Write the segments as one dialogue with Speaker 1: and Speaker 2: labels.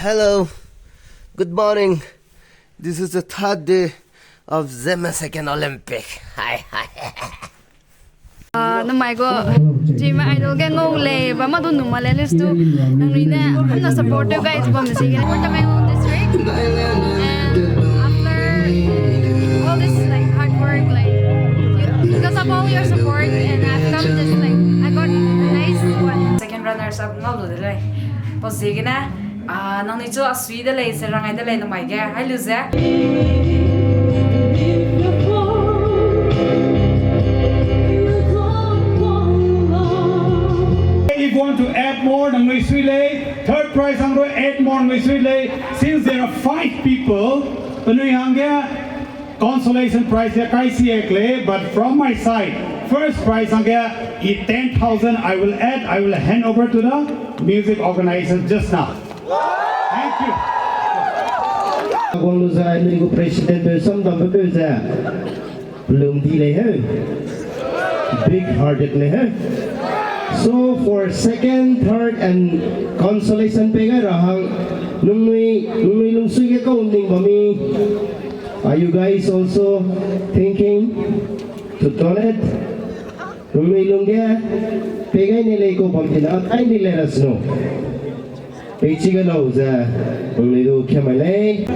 Speaker 1: Hello, good morning. This is the third day of Zeme Olympic. Hi.
Speaker 2: Namai ko Zeme Idol ke ngong le ba ma dun numale list to nang ni na amna supportive guys ba mi sige for my own district and after all this like hard work because of all your support and I've come this I got a nice one second runners up ngalo de lai pos sige na nang ni chu asui de lai se rangai de lai namai ke hai lu ze
Speaker 3: If you want to add more, third prize, I'm going to add more. Since there are 5 people, consolation prize, but from my side, first prize, 10,000. I will hand over to the music organizers just now. Thank you.
Speaker 4: Big-hearted. So for second, third, and consolation pega rahang nungui lungsui ke kaunting mami. Are you guys also thinking to donate? Nungui lungya pega nilai ko pamtina at ay nilai rasno. Pechi ka lau za nungui lu kiamalay.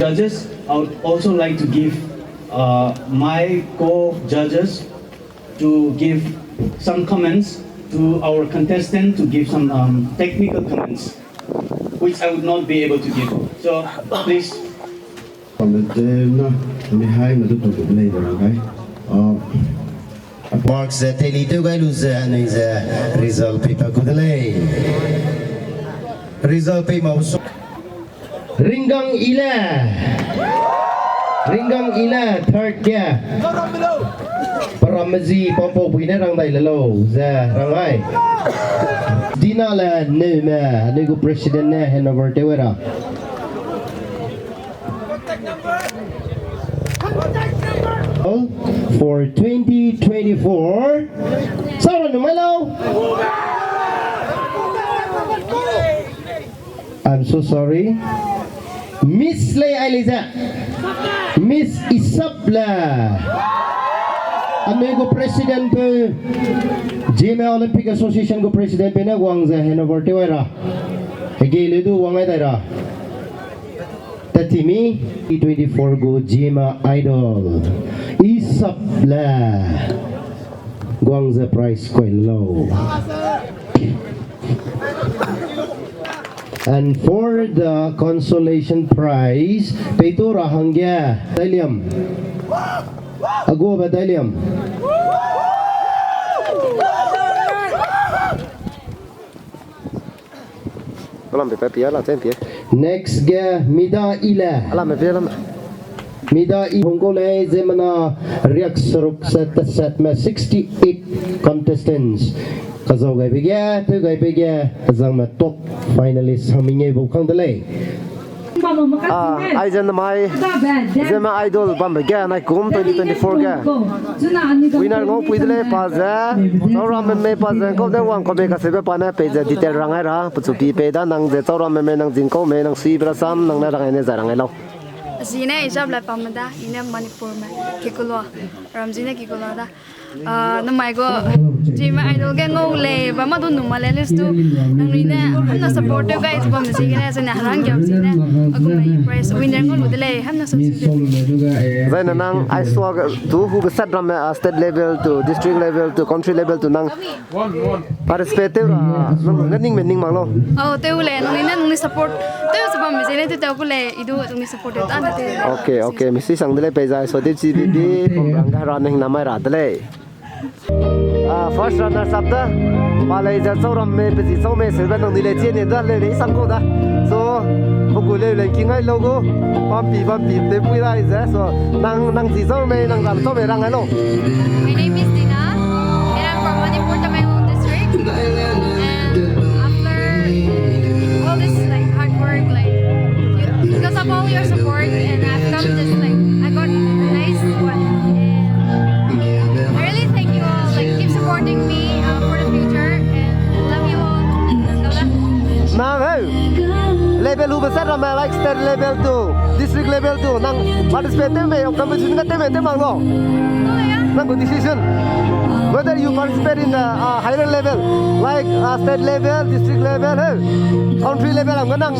Speaker 5: judges, I would also like to give my co-judges to give some comments to our contestant, to give some technical comments, which I would not be able to give. So please.
Speaker 4: Marks the daily to lose and is a result paper good delay. Result paper Ringgangyile third ya. Paramazi pompo puina rang dai lalo za rangai. Dinale Newmr nego president ne hand over tewera. For 2024 Saran Numelo. I'm so sorry. Miss Lay Eliza, Miss Ijaple, amigo president pe Zeme Olympic Association ko president pe na Gwangza Hanover Tewera. Hegele du Wangai Daira. Tatimi 24 go Zeme Idol. Ijaple. Gwangza price quite low. And for the consolation prize, Peto Rahangya Dalium. Ago ba Dalium? Next ga Mida Ila. Mida Hongole Zemana Riaksaruk set 68 contestants. Kazaw gay bigya, tu gay bigya, kazang top finalist hamingay bukang delay.
Speaker 1: I Zenamyi Zeme Idol bambagya na kum 2024 ga. Winner ngo puidle paza, Riame me paza ko de wang ko be ka sebe pana pe ja detail rangai ra, puchupi pe da nang je Riame me nang jingko me nang si brasam nang na rangai ne zarangai lo.
Speaker 2: Zeme Ijaple Pame da ina manipur me kikulo ramzine kikulo da namai go Zeme Idol ge ngole ba ma do numale listu nang rina hamna supportive guys bam sigina sana harang gyam sina agumai prize winner ngol dele hamna subscribe
Speaker 1: Zaina nang I saw to who besat ram state level to district level to country level to nang participate nang nganing mening manglo
Speaker 2: oh te ule nang rina nang support te sabam sigina te te ule idu nang support ta
Speaker 1: Okay, misi sang dele peza so de GBB pemrangga running namai ra dele. First runner sabda palai ja chauram me pezi chau me selba nang dile che ne da le ri sang ko da. So bogule le kingai logo pampi te pui ra is so nang ji chau me nang ram chau me rang ai lo.
Speaker 2: My name is Dina and I'm from Manipur, Pame district. And after all this like hard work, like because of all your support, and I've come this like I got a nice one. And I really thank you all. Like keep supporting me for the future, and love you all.
Speaker 1: Nang hey level hu besar ram like state level to district level to nang participate me competition ka te mang lo. Nang go decision whether you participate in the higher level like state level, district level, country level am nang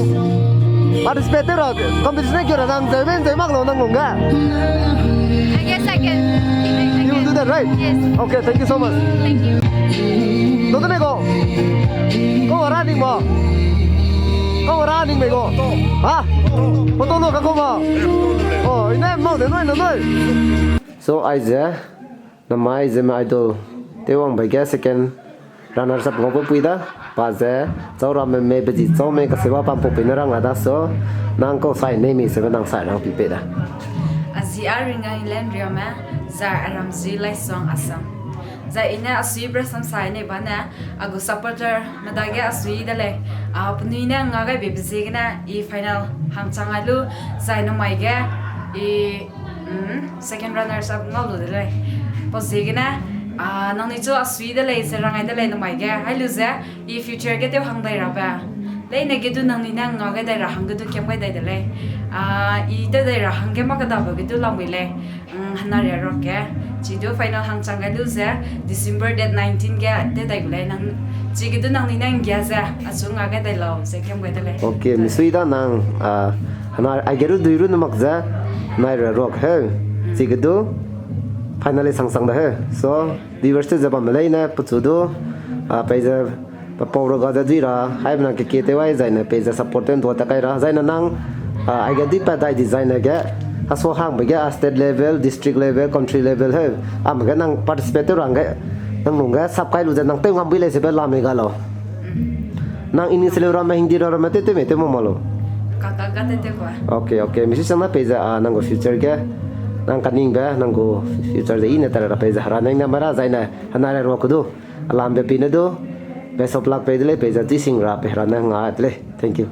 Speaker 1: participate ro competition kyo nang Zeme mak lo nang longa.
Speaker 2: I guess I can.
Speaker 1: You will do that, right?
Speaker 2: Yes.
Speaker 1: Okay, thank you so much.
Speaker 2: Thank you.
Speaker 1: Don't me go. Go running mo. Go running me go. Ha? Photo no ka ko mo. Oh, ina mo de no. So Aiza namai Zeme Idol tewang bagya second runner up ngopo puida paze Riame me beji chau me ka sewa pam po pinarang ada so nang ko sai name is nang sai nang pi pe da
Speaker 6: Azia Ringgangyile Riame zar aram zilai song asam za ina asui brasam sai ne bana agu supporter madage asui dale apnuina ngaga bebzigna I final hangchangalu zai no maiga I second runners up ngalu dale pozigna nang nicho asui dale serangai dale no maiga hailuza I future ge te hangdai raba lei ne ge du nang ni nang ngaga dai ra hangdu kem gai dai dale I te dai ra hangge ma ga da ba ge du lamile hanare roke chido final hangchanga luza December date 19 ga te dai gulai nang chigidu nang ni nang gya za asunga ga dai lo se kem ga dai
Speaker 1: okay misui da nang hana I geru duiru namak za nai ra rock he sigedu finally sang da he so diversity jaba malai na puchudu paisa pauro ga da dira haibna ke kete wai zaina paisa supporten to ta kai ra zaina nang I get di pa dai design ga aso hang ba ga state level district level country level he am ga nang participate rang ga nang nung ga sab kai lu ja nang te ngam bi le se ba la me ga lo nang ini selera ma hindi ra ma te mo malo
Speaker 2: kakak tete kwa
Speaker 1: okay misi sama paisa nang go future ga nang kaning ba nang go future de ina tara paisa hara nang na mara zaina hanare ro kudu alam be pinado best of luck pe dile pe jati sing ra pe rana nga atle thank you